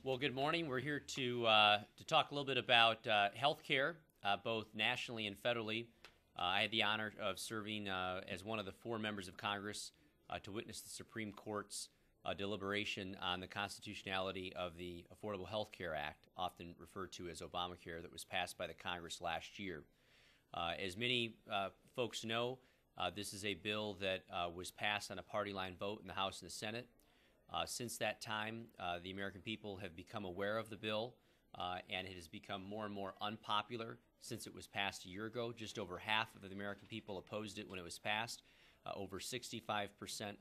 Well, good morning. We're here to talk a little bit about health care, both nationally and federally. I had the honor of serving as one of the 4 members of Congress to witness the Supreme Court's deliberation on the constitutionality of the Affordable Health Care Act, often referred to as Obamacare, that was passed by the Congress last year. As many folks know, this is a bill that was passed on a party line vote in the House and the Senate. Since that time, the American people have become aware of the bill, and it has become more and more unpopular since it was passed a year ago. Just over half of the American people opposed it when it was passed. Over 65%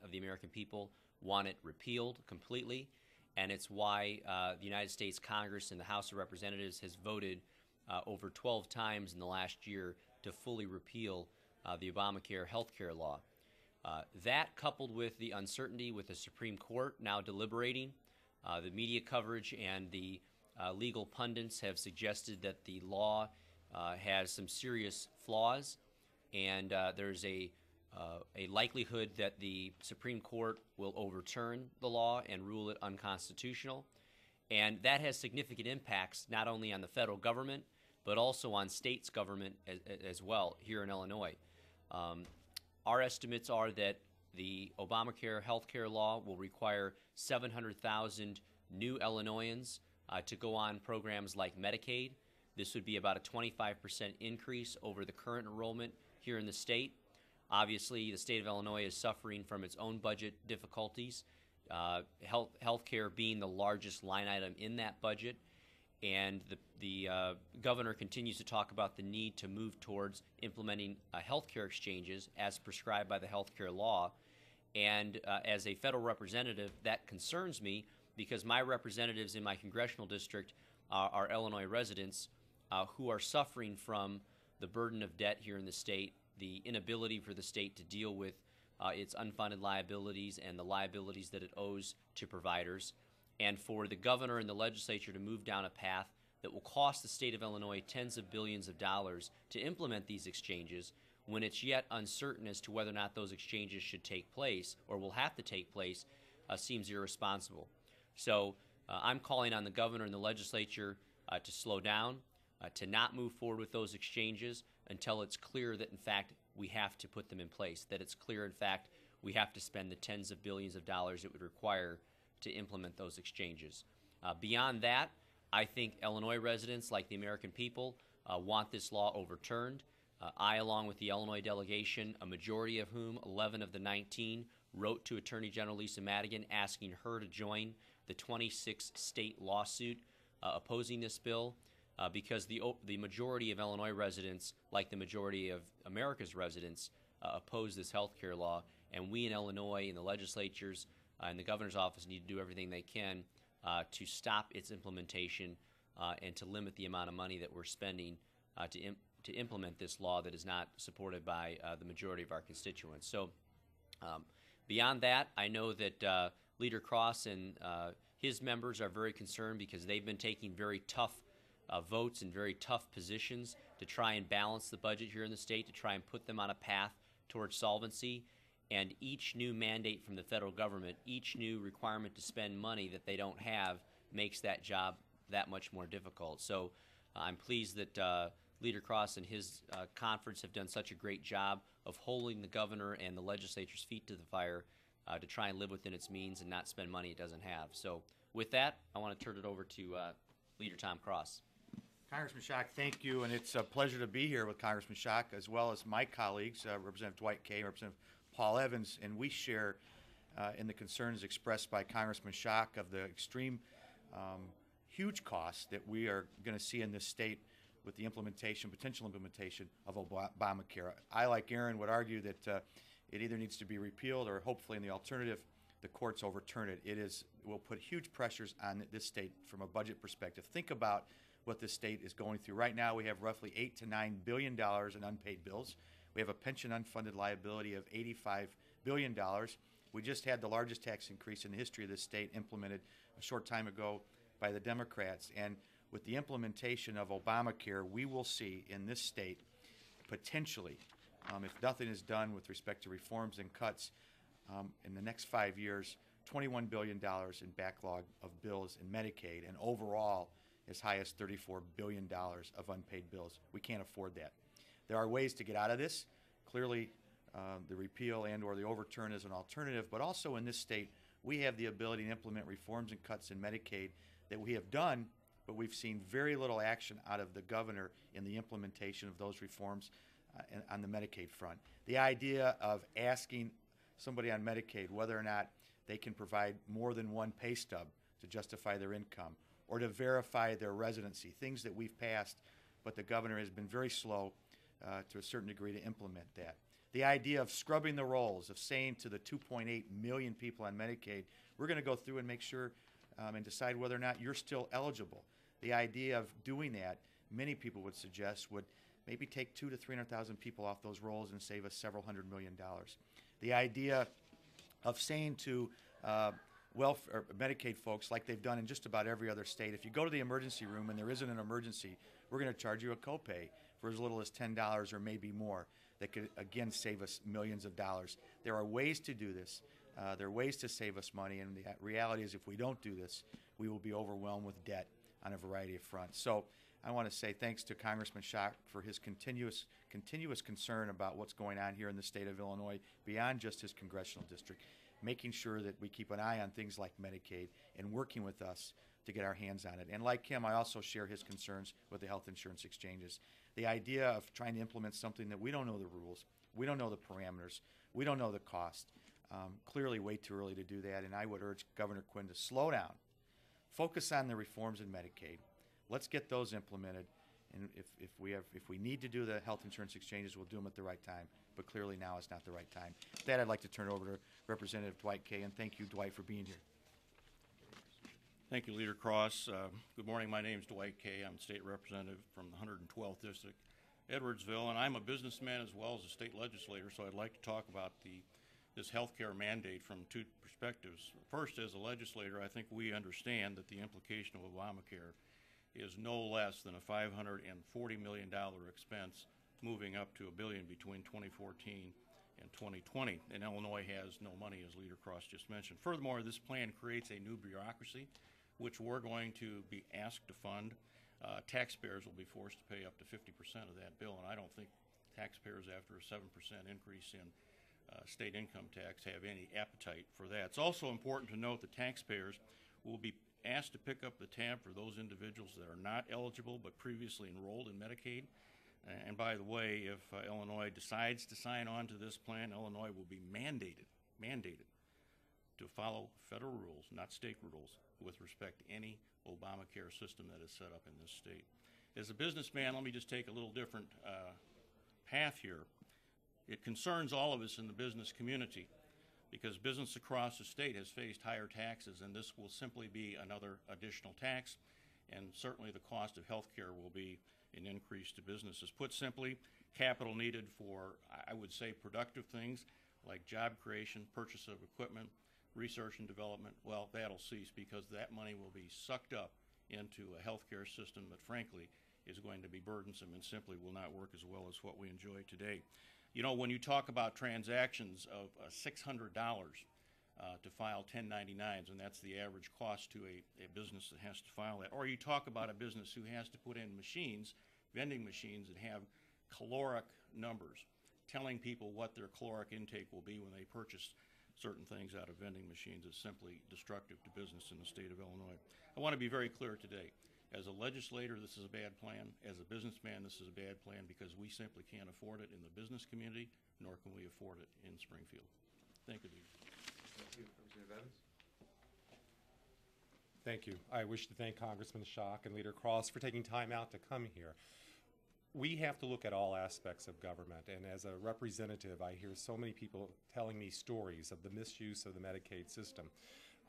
of the American people want it repealed completely, and it's why the United States Congress and the House of Representatives has voted over 12 times in the last year to fully repeal the Obamacare health care law. That, coupled with the uncertainty with the Supreme Court now deliberating, the media coverage and the legal pundits have suggested that the law has some serious flaws, and there's a likelihood that the Supreme Court will overturn the law and rule it unconstitutional. And that has significant impacts not only on the federal government, but also on states' government as well here in Illinois. Our estimates are that the Obamacare health care law will require 700,000 new Illinoisans to go on programs like Medicaid. This would be about a 25% increase over the current enrollment here in the state. Obviously, the state of Illinois is suffering from its own budget difficulties, health care being the largest line item in that budget. And the governor continues to talk about the need to move towards implementing healthcare exchanges as prescribed by the healthcare law. And as a federal representative, that concerns me because my representatives in my congressional district are Illinois residents who are suffering from the burden of debt here in the state, the inability for the state to deal with its unfunded liabilities and the liabilities that it owes to providers, and for the governor and the legislature to move down a path that will cost the state of Illinois tens of billions of dollars to implement these exchanges when it's yet uncertain as to whether or not those exchanges should take place or will have to take place seems irresponsible. So I'm calling on the governor and the legislature to slow down, to not move forward with those exchanges until it's clear that, in fact, we have to put them in place, that it's clear, in fact, we have to spend the tens of billions of dollars it would require to implement those exchanges. Beyond that, I think Illinois residents, like the American people, want this law overturned. I, along with the Illinois delegation, a majority of whom, 11 of the 19, wrote to Attorney General Lisa Madigan asking her to join the 26-state lawsuit opposing this bill because the majority of Illinois residents, like the majority of America's residents, oppose this health care law, and we in Illinois and the legislatures and the governor's office need to do everything they can to stop its implementation and to limit the amount of money that we're spending to implement this law that is not supported by the majority of our constituents. So beyond that, I know that Leader Cross and his members are very concerned because they've been taking very tough votes and very tough positions to try and balance the budget here in the state, to try and put them on a path towards solvency. And each new mandate from the federal government, each new requirement to spend money that they don't have makes that job that much more difficult. So I'm pleased that Leader Cross and his conference have done such a great job of holding the governor and the legislature's feet to the fire to try and live within its means and not spend money it doesn't have. So with that, I want to turn it over to Leader Tom Cross. Congressman Schock, thank you, and it's a pleasure to be here with Congressman Schock as well as my colleagues, Representative Dwight Kay, Representative Paul Evans, and we share in the concerns expressed by Congressman Schock of the extreme, huge costs that we are going to see in this state with the potential implementation of Obamacare. I, like Aaron, would argue that it either needs to be repealed or hopefully in the alternative, the courts overturn it. It will put huge pressures on this state from a budget perspective. Think about what this state is going through. Right now, we have roughly $8 to $9 billion in unpaid bills. We have a pension unfunded liability of $85 billion. We just had the largest tax increase in the history of this state implemented a short time ago by the Democrats. And with the implementation of Obamacare, we will see in this state potentially, if nothing is done with respect to reforms and cuts in the next 5 years, $21 billion in backlog of bills in Medicaid, and overall as high as $34 billion of unpaid bills. We can't afford that. There are ways to get out of this. Clearly, the repeal and or the overturn is an alternative, but also in this state, we have the ability to implement reforms and cuts in Medicaid that we have done, but we've seen very little action out of the governor in the implementation of those reforms on the Medicaid front. The idea of asking somebody on Medicaid whether or not they can provide more than one pay stub to justify their income or to verify their residency, things that we've passed, but the governor has been very slow to a certain degree to implement that. The idea of scrubbing the rolls, of saying to the 2.8 million people on Medicaid, we're going to go through and make sure and decide whether or not you're still eligible. The idea of doing that, many people would suggest, would maybe take 200,000 to 300,000 people off those rolls and save us several $100 million. The idea of saying to Medicaid folks, like they've done in just about every other state, if you go to the emergency room and there isn't an emergency, we're going to charge you a copay for as little as $10 or maybe more. That could, again, save us millions of dollars. There are ways to do this. There are ways to save us money, and the reality is if we don't do this, we will be overwhelmed with debt on a variety of fronts. So I want to say thanks to Congressman Schock for his continuous concern about what's going on here in the state of Illinois beyond just his congressional district, making sure that we keep an eye on things like Medicaid and working with us to get our hands on it. And like him, I also share his concerns with the health insurance exchanges. The idea of trying to implement something that we don't know the rules, we don't know the parameters, we don't know the cost, clearly way too early to do that, and I would urge Governor Quinn to slow down, focus on the reforms in Medicaid. Let's get those implemented, and if we need to do the health insurance exchanges, we'll do them at the right time, but clearly now is not the right time. With that, I'd like to turn it over to Representative Dwight Kay, and thank you, Dwight, for being here. Thank you, Leader Cross. Good morning. My name is Dwight Kay. I'm State Representative from the 112th District, Edwardsville, and I'm a businessman as well as a state legislator, so I'd like to talk about this health care mandate from two perspectives. First, as a legislator, I think we understand that the implication of Obamacare is no less than a $540 million expense, moving up to $1 billion between 2014 and 2020. And Illinois has no money, as Leader Cross just mentioned. Furthermore, this plan creates a new bureaucracy, which we're going to be asked to fund. Taxpayers will be forced to pay up to 50% of that bill, and I don't think taxpayers, after a 7% increase in state income tax, have any appetite for that. It's also important to note that taxpayers will be asked to pick up the tab for those individuals that are not eligible but previously enrolled in Medicaid. And by the way, if Illinois decides to sign on to this plan, Illinois will be mandated to follow federal rules, not state rules, with respect to any Obamacare system that is set up in this state. As a businessman, let me just take a little different path here. It concerns all of us in the business community because business across the state has faced higher taxes, and this will simply be another additional tax, and certainly the cost of health care will be an increase to businesses. Put simply, capital needed for, I would say, productive things like job creation, purchase of equipment, research and development, well, that'll cease because that money will be sucked up into a healthcare system that, frankly, is going to be burdensome and simply will not work as well as what we enjoy today. You know, when you talk about transactions of $600 to file 1099s, and that's the average cost to a business that has to file that, or you talk about a business who has to put in machines, vending machines that have caloric numbers, telling people what their caloric intake will be when they purchase certain things out of vending machines is simply destructive to business in the state of Illinois. I want to be very clear today. As a legislator, this is a bad plan. As a businessman, this is a bad plan because we simply can't afford it in the business community, nor can we afford it in Springfield. Thank you, Leader. Thank you. Representative Evans? Thank you. I wish to thank Congressman Schock and Leader Cross for taking time out to come here. We have to look at all aspects of government, and as a representative, I hear so many people telling me stories of the misuse of the Medicaid system.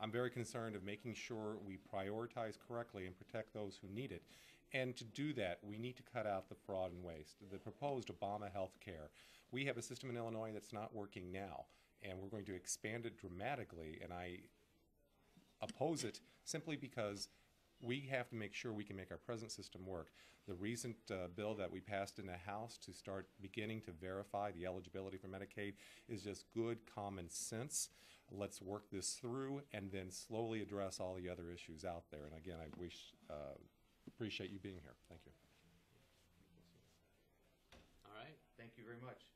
I'm very concerned of making sure we prioritize correctly and protect those who need it. And to do that, we need to cut out the fraud and waste. The proposed Obama health care, we have a system in Illinois that's not working now, and we're going to expand it dramatically, and I oppose it simply because we have to make sure we can make our present system work. The recent bill that we passed in the House to start beginning to verify the eligibility for Medicaid is just good common sense. Let's work this through and then slowly address all the other issues out there. And again, I appreciate you being here. Thank you. All right. Thank you very much.